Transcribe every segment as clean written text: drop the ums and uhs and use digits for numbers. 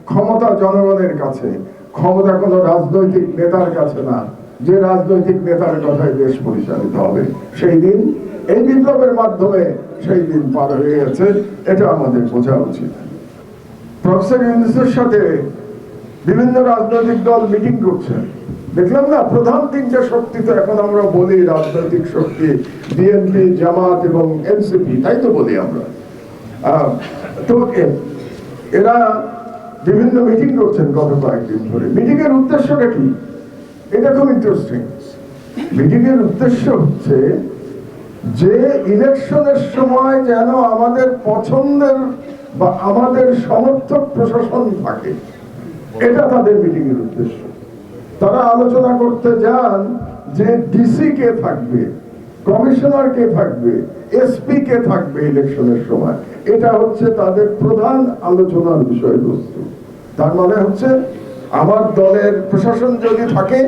ক্ষমতা জনগণের কাছে, ক্ষমতা কোনো রাজনৈতিক নেতার কাছে না যে রাজনৈতিক নেতার কথায় দেশ পরিচালিত হবে। সেই দিন এই বিপ্লবের মাধ্যমে সেই দিন পার হয়ে গেছে, এটা আমাদের বোঝা উচিত। প্রফেসর ইউনূসের সাথে বিভিন্ন রাজনৈতিক দল মিটিং করছে, দেখলাম না? প্রধান তিনটা শক্তি তো এখন আমরা বলি রাজনৈতিক শক্তি, বিএনপি, জামাত এবং এনসিপি, তাই তো বলি আমরা। তো এরা বিভিন্ন মিটিং করছেন গত কয়েকদিন ধরে। মিটিং এর উদ্দেশ্যটা কি? এটা খুব ইন্টারেস্টিং। মিটিং এর উদ্দেশ্য হচ্ছে যে ইলেকশনের সময় যেন আমাদের পছন্দের বা আমাদের সমর্থক প্রশাসন থাকে, এটা তাদের মিটিং এর উদ্দেশ্য। তারা আলোচনা করতে যান যে ডিসি কে থাকবে, কমিশনার কে থাকবে, এসপি কে থাকবে ইলেকশনের সময়। এটা হচ্ছে তাদের প্রধান আলোচনার বিষয়বস্তু। তার মানে হচ্ছে আমার দলের প্রশাসন যদি থাকে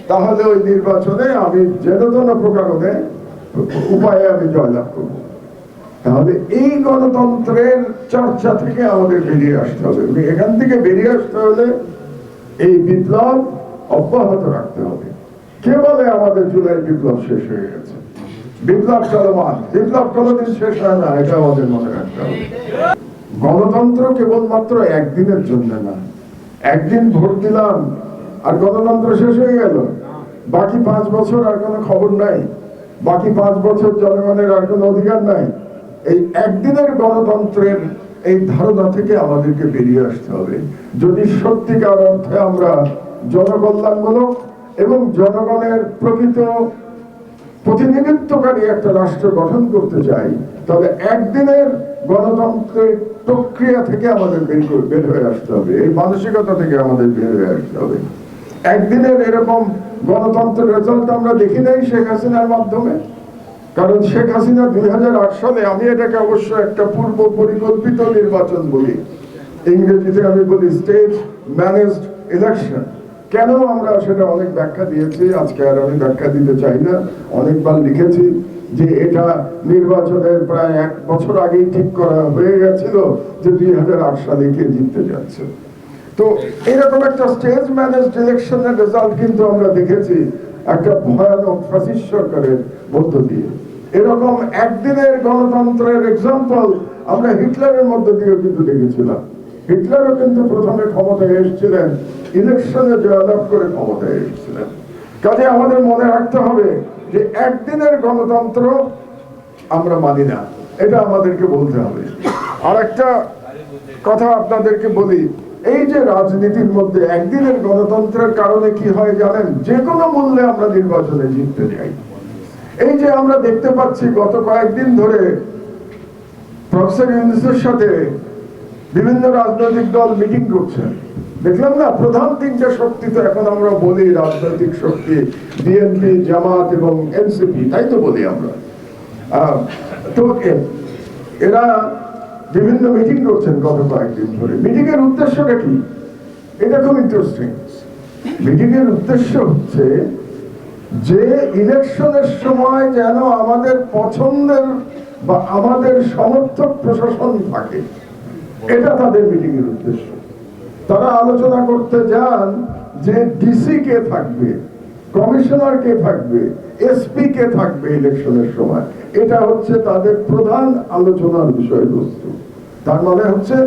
তাহলে ওই নির্বাচনে আমি যেন প্রকারণে উপায়ে আমি জয়লাভ করব। তাহলে এই গণতন্ত্রের চর্চা থেকে আমাদের বেরিয়ে আসতে হবে। এখান থেকে বেরিয়ে আসতে হলে এই বিপ্লব অব্যাহত রাখতে হবে। কে বলে আমাদের জুলাই বিপ্লব শেষ হয়ে গেছে? বিপ্লব চলমান, বিপ্লব কোনোদিন শেষ হয় না, এটা আমাদের মনে রাখতে হবে। গণতন্ত্র কেবলমাত্র একদিনের জন্য না। একদিন ভোট দিলাম আর গণতন্ত্র শেষ হয়ে গেল, বাকি 5 বছর আর কোনো খবর নাই, বাকি 5 বছর জনগণের আর কোনো অধিকার নাই। এই একদিনের গণতন্ত্রের এই ধারণা থেকে আমাদেরকে বেরিয়ে আসতে হবে। যদি সত্যিকার অর্থে আমরা জনকল্যাণমূলক এবং জনগণের প্রকৃত প্রতিনিধিত্বকারী একটা রাষ্ট্র গঠন করতে চাই, তাহলে একদিনের গণতন্ত্রের প্রক্রিয়া থেকে আমাদের বের হয়ে আসতে হবে। এই মানসিকতা থেকে আমাদের বের হয়ে আসতে হবে। একদিনের এরকম গণতন্ত্রের রেজাল্ট আমরা দেখি নাই শেখ হাসিনার মাধ্যমে। কারণ শেখ হাসিনা 2008 সালে, আমি এটাকে অবশ্য একটা পূর্ব পরিকল্পিত নির্বাচন বলি, ইংরেজিতে আমি বলি স্টেজ ম্যানেজড ইলেকশন। কেন আমরা সেটা অনেক ব্যাখ্যা দিয়েছি, আজকে আর আমি ব্যাখ্যা দিতে চাই না। অনেকবার লিখেছি যে এটা নির্বাচনের প্রায় 1 বছর আগেই ঠিক করা হয়ে গেছিল যে 2008 সালে কে জিততে যাচ্ছে। তো এরকম একটা স্টেজ ম্যানেজড ইলেকশনের রেজাল্ট কিন্তু আমরা দেখেছি একটা ভয়ানক ফ্যাসিস্ট সরকারের মধ্য দিয়ে। এরকম একদিনের গণতন্ত্রের এক্সাম্পল আমরা হিটলারের মধ্য দিয়েও কিন্তু দেখেছিলাম। হিটলারও কিন্তু প্রথমে ক্ষমতায় এসেছিলেন, ইলেকশনে জয়লাভ করে ক্ষমতায় এসেছিলেন। কাজে আমাদের মনে রাখতে হবে যে একদিনের গণতন্ত্র আমরা মানি না, এটা আমাদেরকে বলতে হবে। আর একটা কথা আপনাদেরকে বলি, এই যে রাজনীতির মধ্যে একদিনের গণতন্ত্রের কারণে কি হয় জানেন? যে কোনো মূল্যে আমরা নির্বাচনে জিততে চাই। এই যে আমরা দেখতে পাচ্ছি গত কয়েকদিন ধরে প্রফেসর ইউনূসের সাথে বিভিন্ন রাজনৈতিক দল মিটিং করছে, দেখলাম না? প্রধান তিনটা শক্তি তো এখন আমরা বলি রাজনৈতিক শক্তি, বিএনপি, জামাত এবং এনসিপি, তাই তো বলি আমরা। তো এরা বিভিন্ন মিটিং করছেন গত কয়েকদিন ধরে। মিটিং এর উদ্দেশ্যটা কি? এটা খুব ইন্টারেস্টিং। মিটিং এর উদ্দেশ্য হচ্ছে যে ইলেকশনের সময় যেন আমাদের পছন্দের বা আমাদের সমর্থক প্রশাসন থাকে, এটা তাদের মিটিং এর উদ্দেশ্য। তারা আলোচনা করতে যান যে ডিসি কে থাকবে, কমিশনার কে থাকবে, এসপি কে থাকবে ইলেকশনের সময়। এটা হচ্ছে তাদের প্রধান আলোচনার বিষয়বস্তু। তার মানে হচ্ছে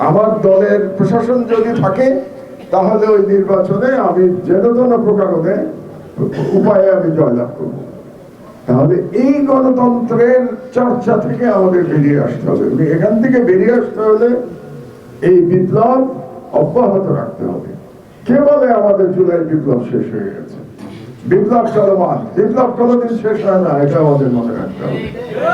আমার দলের প্রশাসন যদি থাকে তাহলে ওই নির্বাচনে আমি যেন প্রকারণে উপায়ে আমি জয়লাভ করব। তাহলে এই গণতন্ত্রের চর্চা থেকে আমাদের বেরিয়ে আসতে হবে। এখান থেকে বেরিয়ে আসতে হলে এই বিপ্লব অব্যাহত রাখতে হবে। কে বলে আমাদের জুলাই বিপ্লব শেষ হয়ে গেছে? বিপ্লব চলমান, বিপ্লব কোনোদিন শেষ হয় না, এটা আমাদের মনে রাখতে হবে।